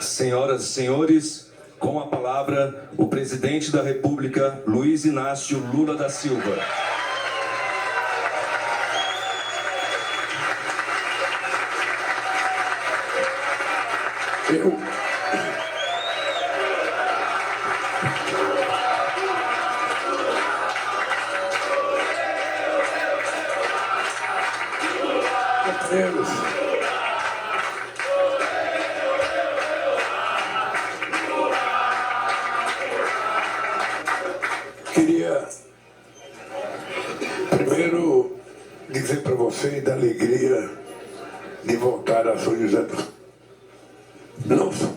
Senhoras e senhores, com a palavra, o presidente da República, Luiz Inácio Lula da Silva. Eu queria primeiro dizer para vocês da alegria de voltar a São José dos Campos.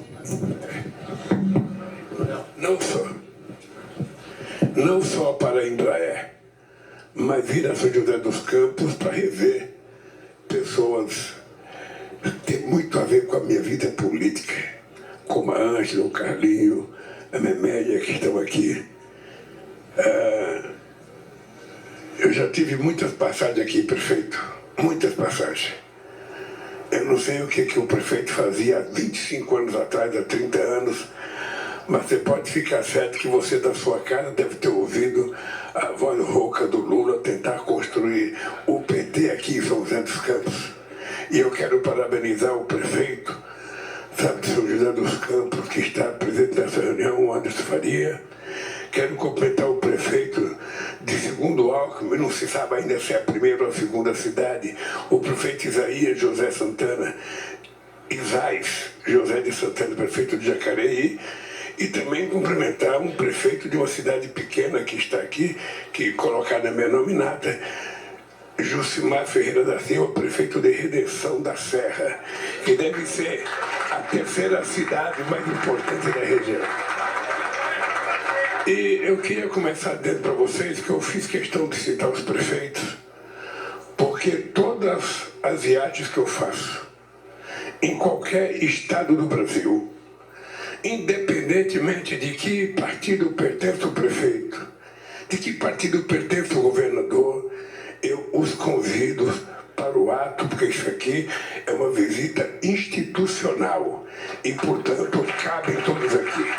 Não só para a Embraer, mas vir a São José dos Campos para rever pessoas que têm muito a ver com a minha vida política, como a Ângela, o Carlinho, a Memélia, que estão aqui. Eu já tive muitas passagens aqui, prefeito, muitas passagens. Eu não sei o que o prefeito fazia há 25 anos atrás, há 30 anos, mas você pode ficar certo que você da sua casa deve ter ouvido a voz rouca do Lula tentar construir o PT aqui em São José dos Campos. E eu quero parabenizar o prefeito, sabe, de São José dos Campos, que está presente nessa reunião, o Anderson Faria. Quero cumprimentar o prefeito de Segundo Alckmin, não se sabe ainda se é a primeira ou a segunda cidade, o prefeito Isaías José Santana, Isais José de Santana, prefeito de Jacareí, e também cumprimentar um prefeito de uma cidade pequena que está aqui, que colocar na minha nominata, Jucimar Ferreira da Silva, prefeito de Redenção da Serra, que deve ser a terceira cidade mais importante da região. E eu queria começar dizendo para vocês que eu fiz questão de citar os prefeitos, porque todas as viagens que eu faço, em qualquer estado do Brasil, independentemente de que partido pertence o prefeito, de que partido pertence o governador, eu os convido para o ato, porque isso aqui é uma visita institucional e, portanto, cabem todos aqui.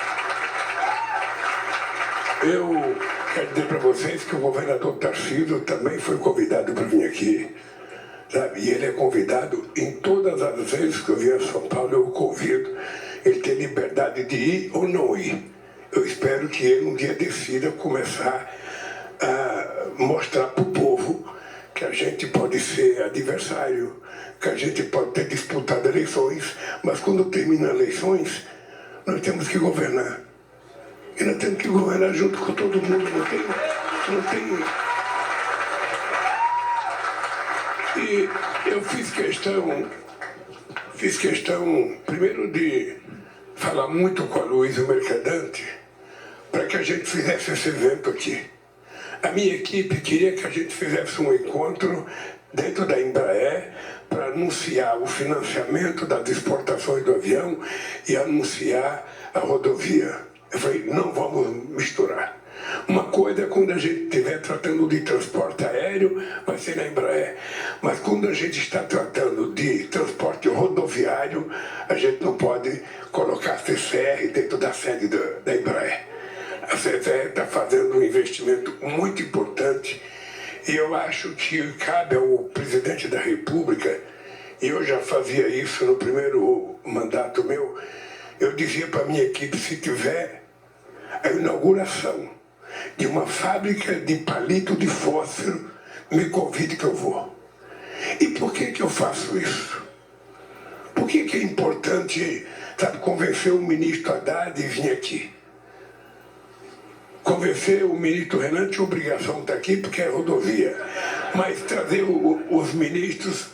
Eu quero dizer para vocês que o governador Tarcísio também foi convidado para vir aqui, sabe? E ele é convidado em todas as vezes que eu vier a São Paulo, eu o convido. Ele tem liberdade de ir ou não ir. Eu espero que ele um dia decida começar a mostrar para o povo que a gente pode ser adversário, que a gente pode ter disputado eleições, mas quando termina eleições, nós temos que governar. E nós temos que governar junto com todo mundo, não tem... E eu fiz questão primeiro de falar muito com a Luísa Mercadante para que a gente fizesse esse evento aqui. A minha equipe queria que a gente fizesse um encontro dentro da Embraer para anunciar o financiamento das exportações do avião e anunciar a rodovia. Eu falei, não vamos misturar. Uma coisa é quando a gente estiver tratando de transporte aéreo, vai ser na Embraer. Mas quando a gente está tratando de transporte rodoviário, a gente não pode colocar a CCR dentro da sede da Embraer. A CCR está fazendo um investimento muito importante e eu acho que cabe ao presidente da República, e eu já fazia isso no primeiro mandato meu, eu dizia para a minha equipe, se tiver a inauguração de uma fábrica de palito de fósforo, me convide que eu vou. E por que eu faço isso? Por que é importante, sabe, convencer o ministro Haddad e vir aqui? Convencer o ministro Renan tinha obrigação de estar aqui porque é rodovia. Mas trazer os ministros...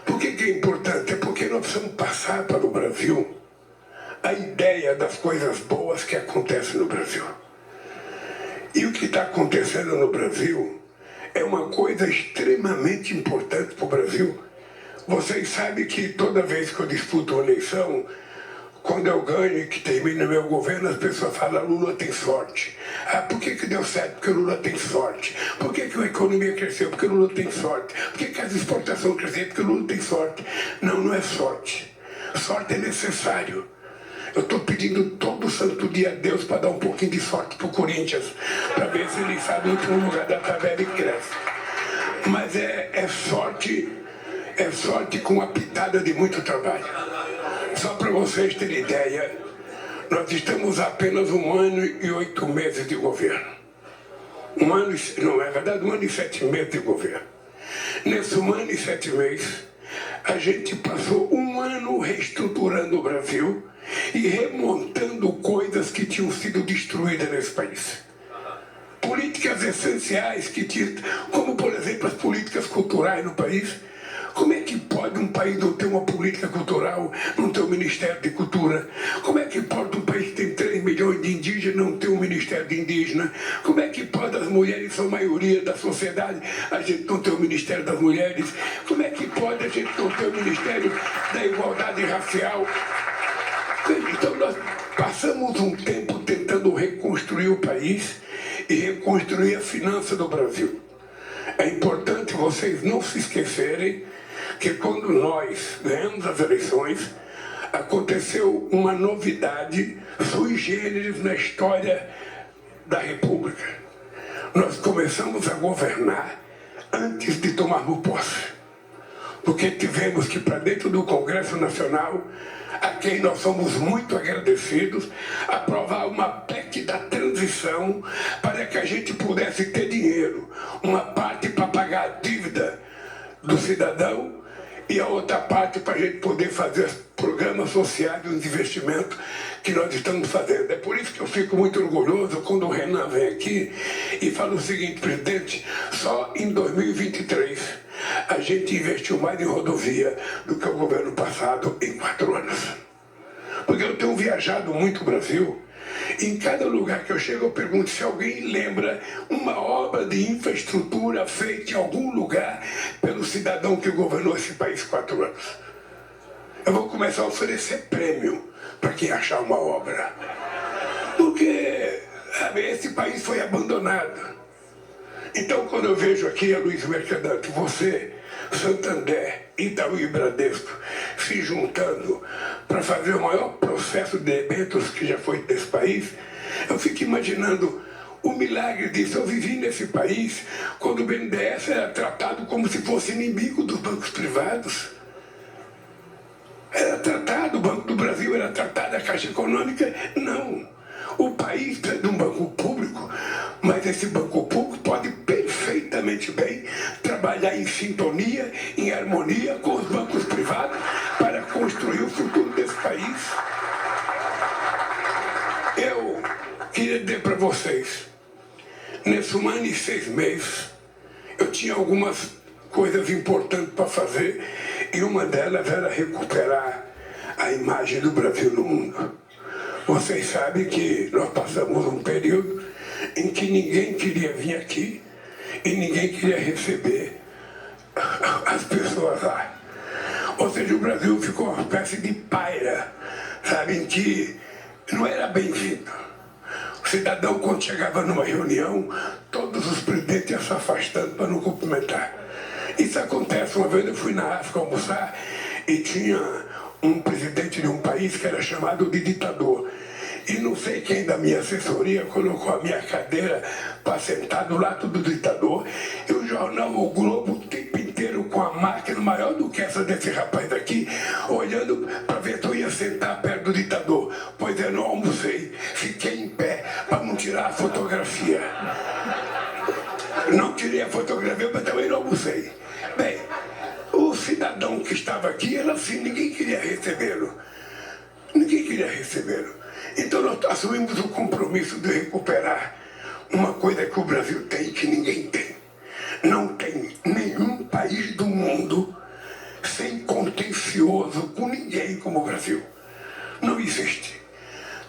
Por que é importante? É porque nós precisamos passar para o Brasil a ideia das coisas boas que acontecem no Brasil. E o que está acontecendo no Brasil é uma coisa extremamente importante para o Brasil. Vocês sabem que toda vez que eu disputo uma eleição, quando eu ganho e que termina meu governo, as pessoas falam, Lula tem sorte. Ah, por que deu certo? Porque o Lula tem sorte. Por que a economia cresceu? Porque o Lula tem sorte. Por que as exportações cresceram? Porque o Lula tem sorte. Não, não é sorte. Sorte é necessário. Eu estou pedindo todo santo dia a Deus para dar um pouquinho de sorte para o Corinthians, para ver se ele sabe ir para um lugar da tabela e cresce. Mas é sorte com uma pitada de muito trabalho. Só para vocês terem ideia, nós estamos há apenas 1 ano e 8 meses de governo. 1 ano, não é verdade, 1 ano e 7 meses de governo. Nesse 1 ano e 7 meses, a gente passou 1 ano reestruturando o Brasil e remontando coisas que tinham sido destruídas nesse país. Políticas essenciais que tinham, como por exemplo as políticas culturais no país. Como é que pode um país não ter uma política cultural, não ter um Ministério de Cultura? Como é que pode um país que tem 3 milhões de indígenas não ter um Ministério de Indígena? Como é que pode as mulheres são maioria da sociedade, a gente não ter o Ministério das Mulheres? Como é que pode a gente não ter o Ministério da Igualdade Racial? Então nós passamos um tempo tentando reconstruir o país e reconstruir a finança do Brasil. É importante vocês não se esquecerem que quando nós ganhamos as eleições, aconteceu uma novidade sui generis na história da República. Nós começamos a governar antes de tomarmos posse. Porque tivemos que ir para dentro do Congresso Nacional, a quem nós somos muito agradecidos, aprovar uma PEC da transição para que a gente pudesse ter dinheiro. Uma parte para pagar a dívida do cidadão e a outra parte para a gente poder fazer os programas sociais e os investimentos que nós estamos fazendo. É por isso que eu fico muito orgulhoso quando o Renan vem aqui e fala o seguinte: presidente, só em 2023 a gente investiu mais em rodovia do que o governo passado em 4 anos. Porque eu tenho viajado muito o Brasil, e em cada lugar que eu chego eu pergunto se alguém lembra uma obra de infraestrutura feita em algum lugar pelo cidadão que governou esse país 4 anos. Eu vou começar a oferecer prêmio para quem achar uma obra. Porque, sabe, esse país foi abandonado. Então, quando eu vejo aqui a Luiz Mercadante, você, Santander, Itaú e Bradesco se juntando para fazer o maior processo de eventos que já foi desse país, eu fico imaginando o milagre disso. Eu vivi nesse país quando o BNDES era tratado como se fosse inimigo dos bancos privados. Era tratado, o Banco do Brasil era tratado, a Caixa Econômica, não. O país precisa de um banco público, mas esse banco público pode perfeitamente bem trabalhar em sintonia, em harmonia com os bancos privados para construir o futuro desse país. Eu queria dizer para vocês, nesse 1 ano e 6 meses, eu tinha algumas coisas importantes para fazer e uma delas era recuperar a imagem do Brasil no mundo. Vocês sabem que nós passamos um período em que ninguém queria vir aqui e ninguém queria receber as pessoas lá. Ou seja, o Brasil ficou uma espécie de paira, sabe, em que não era bem-vindo. O cidadão, quando chegava numa reunião, todos os presidentes iam se afastando para não cumprimentar. Isso acontece. Uma vez eu fui na África almoçar e tinha um presidente de um país que era chamado de ditador. E não sei quem da minha assessoria colocou a minha cadeira para sentar do lado do ditador. E o jornal O Globo o tempo inteiro com a máquina maior do que essa desse rapaz aqui, olhando para ver se eu ia sentar perto do ditador. Pois eu não almocei, fiquei em pé para não tirar a fotografia. Não tirei a fotografia, mas também não almocei. Bem, o cidadão que estava aqui era assim, ninguém queria recebê-lo. Ninguém queria recebê-lo. Então nós assumimos o compromisso de recuperar uma coisa que o Brasil tem que ninguém tem. Não tem nenhum país do mundo sem contencioso com ninguém como o Brasil. Não existe.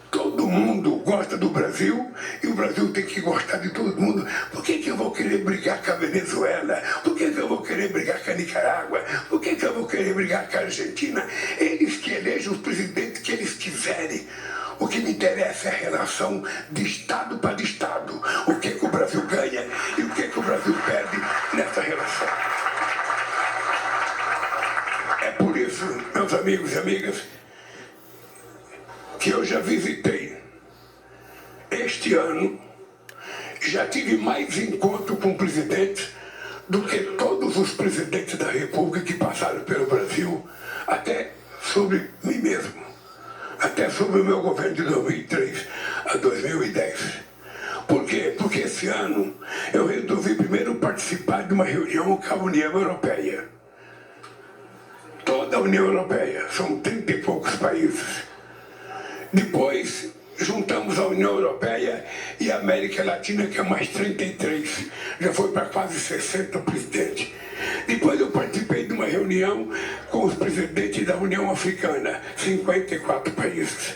Todo mundo gosta do Brasil e o Brasil tem que gostar de todo mundo. Por que eu vou querer brigar com a Venezuela? Por que eu vou querer brigar com a Nicarágua? Por que eu vou querer brigar com a Argentina? Eles que elegem os presidentes que eles quiserem. O que me interessa é a relação de Estado para de Estado. O que o Brasil ganha e o que o Brasil perde nessa relação. É por isso, meus amigos e amigas, que eu já visitei. Este ano, já tive mais encontro com presidentes do que todos os presidentes da República que passaram pelo Brasil, até sobre mim mesmo, até sobre o meu governo de 2003 a 2010. Por quê? Porque esse ano eu resolvi primeiro participar de uma reunião com a União Europeia. Toda a União Europeia, são 30 e poucos países. Depois, juntamos a União Europeia e a América Latina, que é mais 33. Já foi para quase 60 presidentes. Depois eu participei de uma reunião com os presidentes da União Africana, 54 países.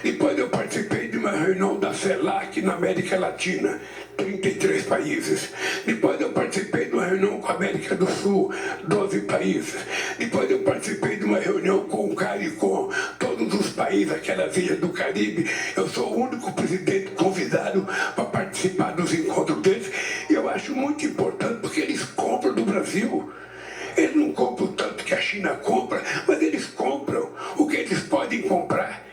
Depois eu participei de uma reunião da CELAC na América Latina, 33 países. Depois eu participei de uma reunião com a América do Sul, 12 países. Depois eu participei de uma reunião com o CARICOM, todos os países, aquelas ilhas do Caribe. Eu sou o único presidente convidado para participar dos encontros deles. E eu acho muito importante, porque eles compram do Brasil. Eles não compram tanto que a China compra, mas eles compram o que eles podem comprar.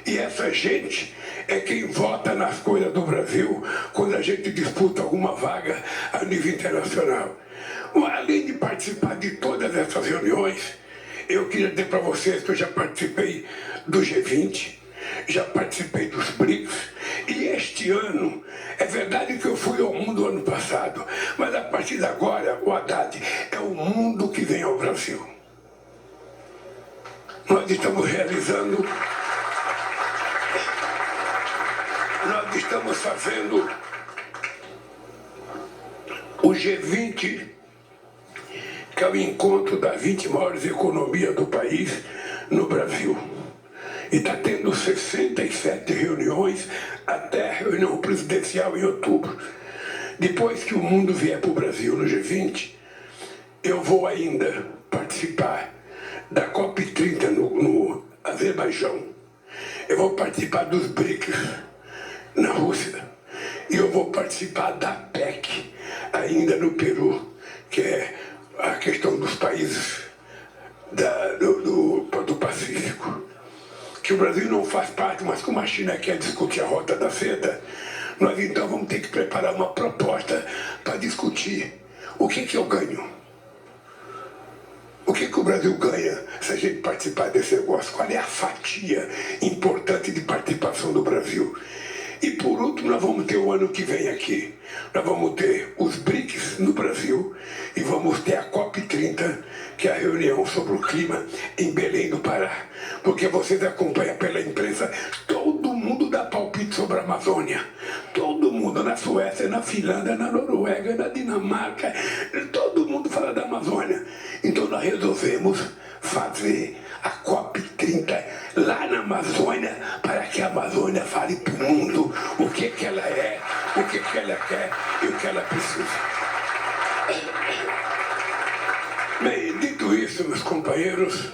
E essa gente é quem vota nas coisas do Brasil quando a gente disputa alguma vaga a nível internacional. Além de participar de todas essas reuniões, eu queria dizer para vocês que eu já participei do G20, já participei dos BRICS, e este ano, é verdade que eu fui ao mundo ano passado, mas a partir de agora, o Haddad, é o mundo que vem ao Brasil. Nós estamos fazendo o G20, que é o encontro das 20 maiores economias do país no Brasil. E está tendo 67 reuniões até a reunião presidencial em outubro. Depois que o mundo vier para o Brasil no G20, eu vou ainda participar da COP30 no Azerbaijão. Eu vou participar dos BRICS na Rússia. E eu vou participar da PEC, ainda no Peru, que é a questão dos países do Pacífico. Que o Brasil não faz parte, mas como a China quer discutir a Rota da Seda, nós então vamos ter que preparar uma proposta para discutir o que eu ganho. O que o Brasil ganha se a gente participar desse negócio? Qual é a fatia importante de participação do Brasil? E por último, nós vamos ter o ano que vem aqui. Nós vamos ter os BRICS no Brasil e vamos ter a COP30, que é a reunião sobre o clima em Belém do Pará. Porque vocês acompanham pela imprensa, todo mundo dá palpite sobre a Amazônia. Todo mundo, na Suécia, na Finlândia, na Noruega, na Dinamarca, todo mundo fala da Amazônia. Então nós resolvemos fazer a COP30 lá na Amazônia, para que a Amazônia fale para o mundo o que ela é, o que ela quer e o que ela precisa. Bem, dito isso, meus companheiros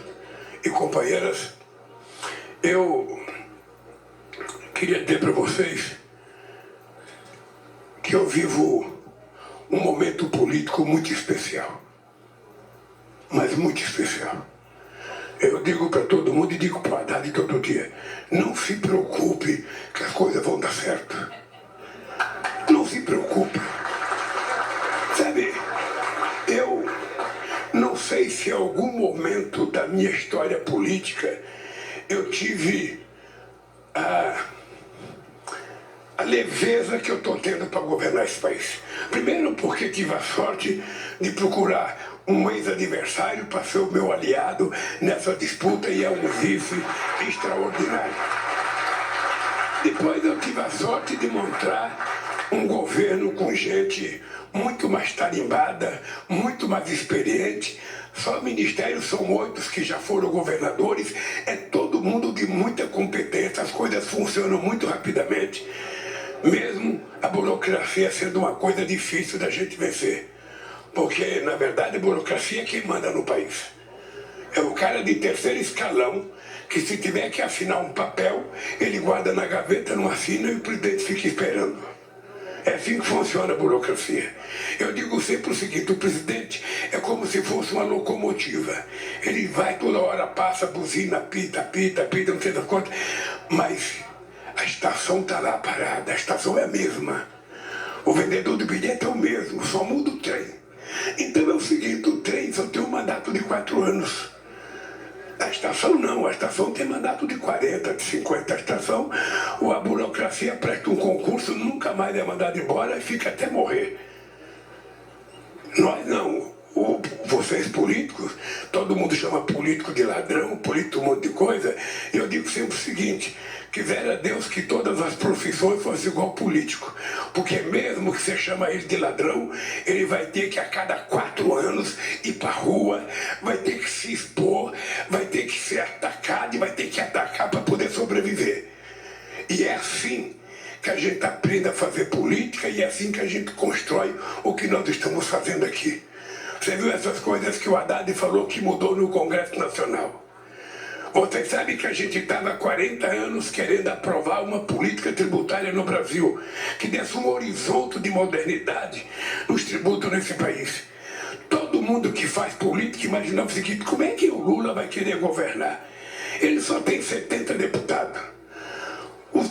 e companheiras, eu queria dizer para vocês que eu vivo um momento político muito especial, mas muito especial. Eu digo para todo mundo e digo para o Haddad todo dia, não se preocupe que as coisas vão dar certo. Não se preocupe. Sabe, eu não sei se em algum momento da minha história política eu tive a leveza que eu estou tendo para governar esse país. Primeiro porque tive a sorte de procurar um ex-adversário para ser o meu aliado nessa disputa e é um vice extraordinário. Depois eu tive a sorte de montar um governo com gente muito mais tarimbada, muito mais experiente. Só ministérios são 8 que já foram governadores, é todo mundo de muita competência, as coisas funcionam muito rapidamente, mesmo a burocracia sendo uma coisa difícil da gente vencer. Porque, na verdade, a burocracia é quem manda no país. É o cara de terceiro escalão que, se tiver que assinar um papel, ele guarda na gaveta, não assina e o presidente fica esperando. É assim que funciona a burocracia. Eu digo sempre o seguinte, o presidente é como se fosse uma locomotiva. Ele vai toda hora, passa, buzina, pita, não sei das quantas, Mas a estação está lá parada, a estação é a mesma. O vendedor do bilhete é o mesmo, só muda o trem. Então é o seguinte, o trem só tem um mandato de 4 anos. A estação não, a estação tem mandato de 40, de 50. A estação, a burocracia presta um concurso, nunca mais é mandado embora e fica até morrer. Nós não. Vocês políticos, todo mundo chama político de ladrão, político um monte de coisa. E eu digo sempre o seguinte, quisera Deus que todas as profissões fossem igual político. Porque mesmo que você chama ele de ladrão, ele vai ter que a cada 4 anos ir pra rua, vai ter que se expor, vai ter que ser atacado e vai ter que atacar para poder sobreviver. E é assim que a gente aprende a fazer política e é assim que a gente constrói o que nós estamos fazendo aqui. Você viu essas coisas que o Haddad falou que mudou no Congresso Nacional? Vocês sabem que a gente estava há 40 anos querendo aprovar uma política tributária no Brasil que desse um horizonte de modernidade nos tributos nesse país. Todo mundo que faz política imaginava o seguinte, como é que o Lula vai querer governar? Ele só tem 70 deputados.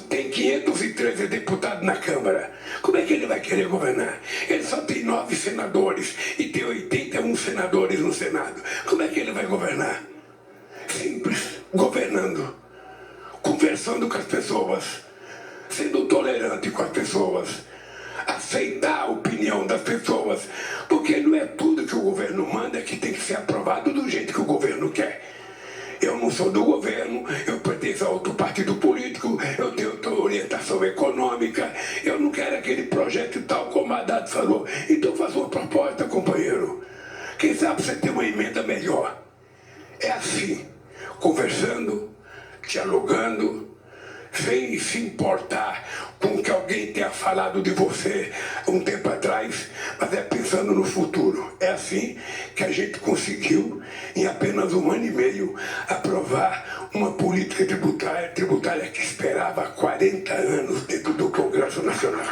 Tem 513 deputados na Câmara. Como é que ele vai querer governar? Ele só tem 9 senadores e tem 81 senadores no Senado. Como é que ele vai governar? Simples, governando, conversando com as pessoas, sendo tolerante com as pessoas, aceitar a opinião das pessoas, porque não é tudo que o governo manda que tem que ser aprovado do jeito que o governo quer. Eu não sou do governo, eu pertenço a outro partido político, eu tenho outra orientação econômica, eu não quero aquele projeto tal como a Haddad falou. Então faz uma proposta, companheiro. Quem sabe você tem uma emenda melhor. É assim, conversando, dialogando, sem se importar com o que alguém tenha falado de você um tempo atrás, mas é pensando no futuro. É assim que a gente conseguiu, em apenas 1 ano e meio, aprovar uma política tributária que esperava 40 anos dentro do Congresso Nacional.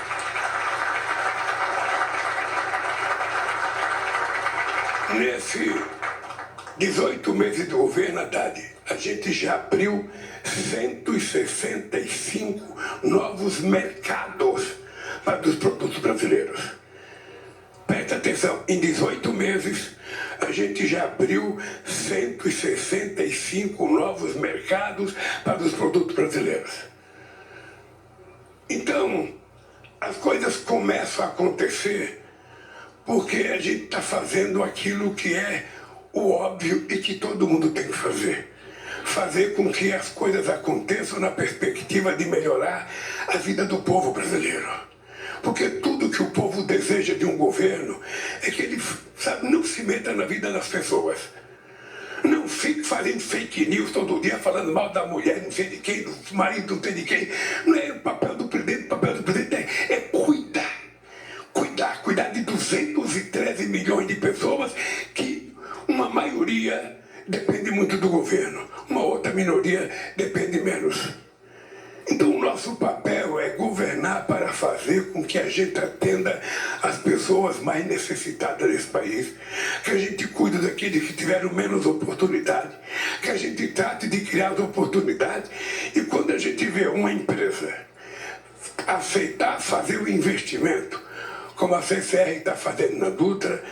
Nesse 18 meses de governo, Haddad, a gente já abriu 165 novos mercados para os produtos brasileiros. Presta atenção, em 18 meses a gente já abriu 165 novos mercados para os produtos brasileiros. Então, as coisas começam a acontecer porque a gente está fazendo aquilo que é o óbvio e que todo mundo tem que fazer. Fazer com que as coisas aconteçam na perspectiva de melhorar a vida do povo brasileiro. Porque tudo que o povo deseja de um governo é que ele, sabe, não se meta na vida das pessoas. Não fique fazendo fake news todo dia, falando mal da mulher, não sei de quem, do marido, não sei de quem. Não é o papel do presidente, o papel do presidente é cuidar. Cuidar de 213 milhões de pessoas que uma maioria depende muito do governo, uma outra minoria depende menos. Então o nosso papel é governar para fazer com que a gente atenda as pessoas mais necessitadas desse país, que a gente cuide daqueles que tiveram menos oportunidade, que a gente trate de criar as oportunidades. E quando a gente vê uma empresa aceitar fazer o investimento, como a CCR está fazendo na Dutra,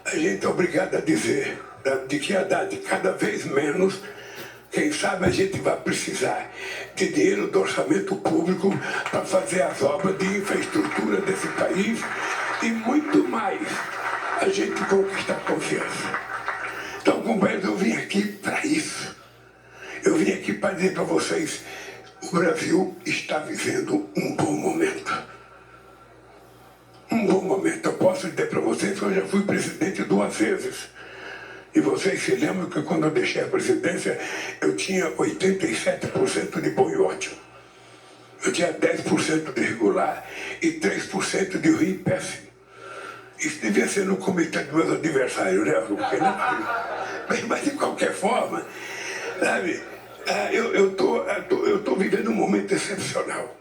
a gente é obrigado a dizer de que Haddad cada vez menos, quem sabe a gente vai precisar de dinheiro do orçamento público para fazer as obras de infraestrutura desse país e muito mais a gente conquistar confiança. Então, companheiros, eu vim aqui para isso. Eu vim aqui para dizer para vocês, o Brasil está vivendo um bom momento. Um bom momento. Eu posso dizer para vocês que eu já fui presidente 2 vezes. E vocês se lembram que quando eu deixei a presidência, eu tinha 87% de bom e ótimo. Eu tinha 10% de regular e 3% de ruim e péssimo. Isso devia ser no comitê dos meus adversários, né? Mas de qualquer forma, sabe, eu tô vivendo um momento excepcional.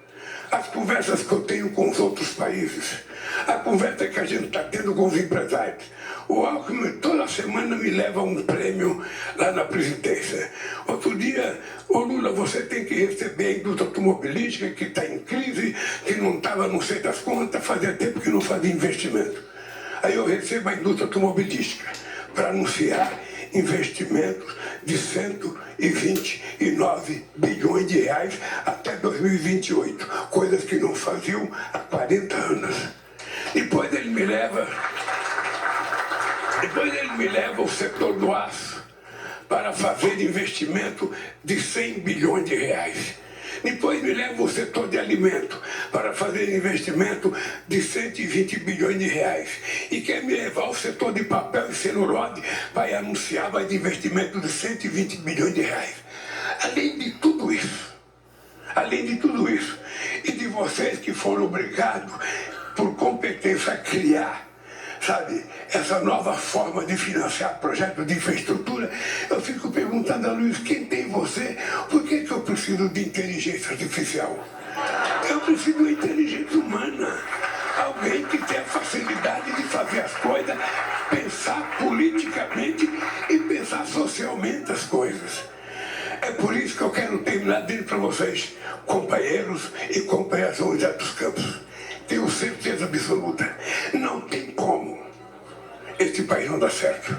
as conversas que eu tenho com os outros países, a conversa que a gente está tendo com os empresários. O Alckmin toda semana me leva um prêmio lá na presidência. Outro dia, ô Lula, você tem que receber a indústria automobilística que está em crise, que não estava não sei das contas, fazia tempo que não fazia investimento. Aí eu recebo a indústria automobilística para anunciar investimentos de 129 bilhões de reais até 2028, coisas que não faziam há 40 anos. Depois ele me leva o setor do aço para fazer investimento de 100 bilhões de reais. Depois me leva o setor de alimento para fazer investimento de 120 bilhões de reais. E quer me levar o setor de papel e celulose para anunciar mais investimento de 120 bilhões de reais. Além de tudo isso, e de vocês que foram obrigados por competência a criar, sabe, essa nova forma de financiar projetos de infraestrutura, eu fico perguntando a Luiz, quem tem você? Por que eu preciso de inteligência artificial? Eu preciso de inteligência humana. Alguém que tenha facilidade de fazer as coisas, pensar politicamente e pensar socialmente as coisas. É por isso que eu quero terminar dizendo para vocês, companheiros e companheiras José dos Campos, tenho certeza absoluta, não tem como este país não dar certo.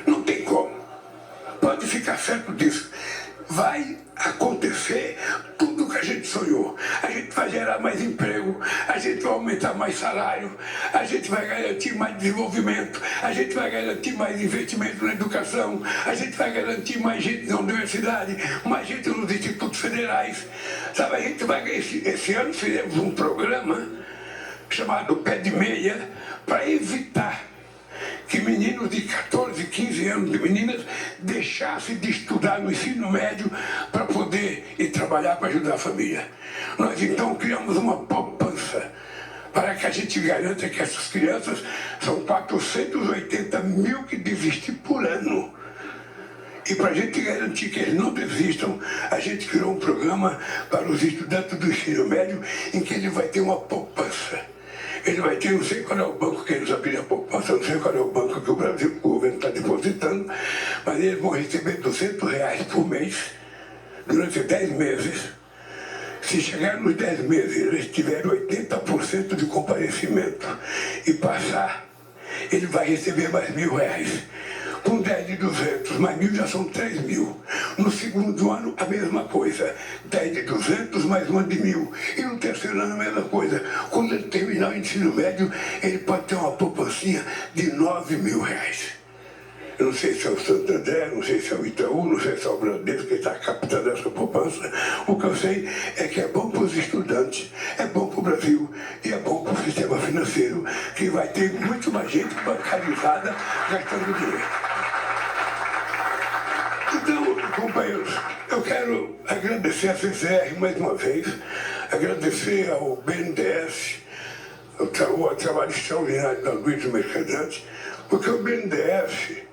Não tem como. Pode ficar certo disso. Vai acontecer tudo o que a gente sonhou. A gente vai gerar mais emprego, a gente vai aumentar mais salário, a gente vai garantir mais desenvolvimento, a gente vai garantir mais investimento na educação, a gente vai garantir mais gente na universidade, mais gente nos institutos federais. Sabe, a gente vai... Esse ano fizemos um programa chamado Pé de Meia para evitar que meninos de 14, 15 anos, de meninas, deixassem de estudar no ensino médio para poder ir trabalhar para ajudar a família. Nós então criamos uma poupança para que a gente garanta que essas crianças, são 480 mil que desistem por ano. E para a gente garantir que eles não desistam, a gente criou um programa para os estudantes do ensino médio em que ele vai ter uma poupança. Ele vai ter, não sei qual é o banco que eles abriram a poupança, não sei qual é o banco que o Brasil, o governo está depositando, mas eles vão receber R$200 por mês durante 10 meses. Se chegar nos 10 meses eles tiverem 80% de comparecimento e passar, ele vai receber mais R$1.000. Com 10 de 200, mais 1.000 já são 3.000. No segundo ano, a mesma coisa. 10 de 200, mais uma de 1.000. E no terceiro ano, a mesma coisa. Quando ele terminar o ensino médio, ele pode ter uma poupancinha de R$9.000. Eu não sei se é o Santander, não sei se é o Itaú, não sei se é o Bradesco que está captando essa poupança. O que eu sei é que é bom para os estudantes, é bom para o Brasil e é bom para o sistema financeiro, que vai ter muito mais gente bancarizada gastando dinheiro. Então, companheiros, eu quero agradecer a CCR mais uma vez, agradecer ao BNDES, o trabalho extraordinário da Luiz Mercadante, porque o BNDES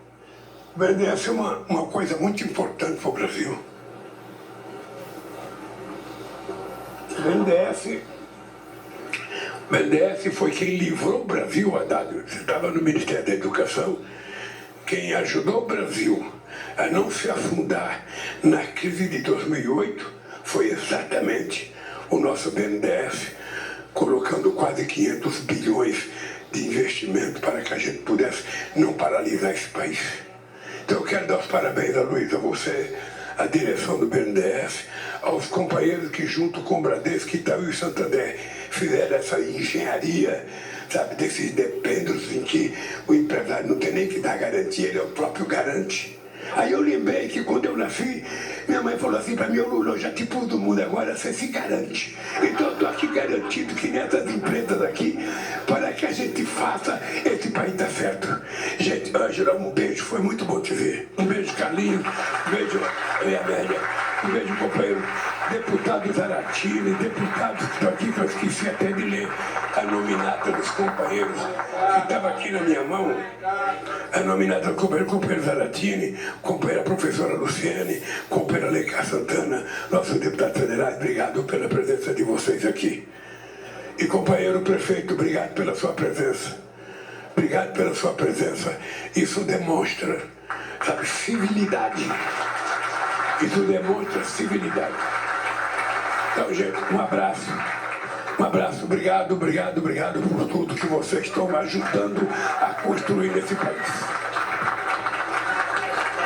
é uma coisa muito importante para o Brasil. O BNDES foi quem livrou o Brasil a dar. Você estava no Ministério da Educação, quem ajudou o Brasil a não se afundar na crise de 2008 foi exatamente o nosso BNDES, colocando quase 500 bilhões de investimento para que a gente pudesse não paralisar esse país. Então eu quero dar os parabéns a Luiz, a você, a direção do BNDES, aos companheiros que junto com o Bradesco, Itaú e Santander fizeram essa engenharia, sabe, desses depêndios em que o empresário não tem nem que dar garantia, ele é o próprio garante. Aí eu lembrei que quando eu nasci, minha mãe falou assim para mim: ô Lula, eu já te pus do mundo, agora você se garante. Então eu estou aqui garantido que nessas empresas aqui, para que a gente faça esse país dar certo. Gente, Ângela, um beijo, foi muito bom te ver. Um beijo, Carlinhos, um beijo, Amélia, um beijo, companheiro. Deputado Zaratini, deputados que estão aqui, que eu esqueci até de ler a nominata dos companheiros que estava aqui na minha mão. A nominata do companheiro Zaratini, companheira professora Luciane, companheira Lecar Santana, nosso deputado federal. generais, obrigado pela presença de vocês aqui. E companheiro prefeito, obrigado pela sua presença. Obrigado pela sua presença. Isso demonstra, sabe, civilidade. Isso demonstra civilidade. Então, gente, um abraço. Um abraço, obrigado por tudo que vocês estão ajudando a construir nesse país.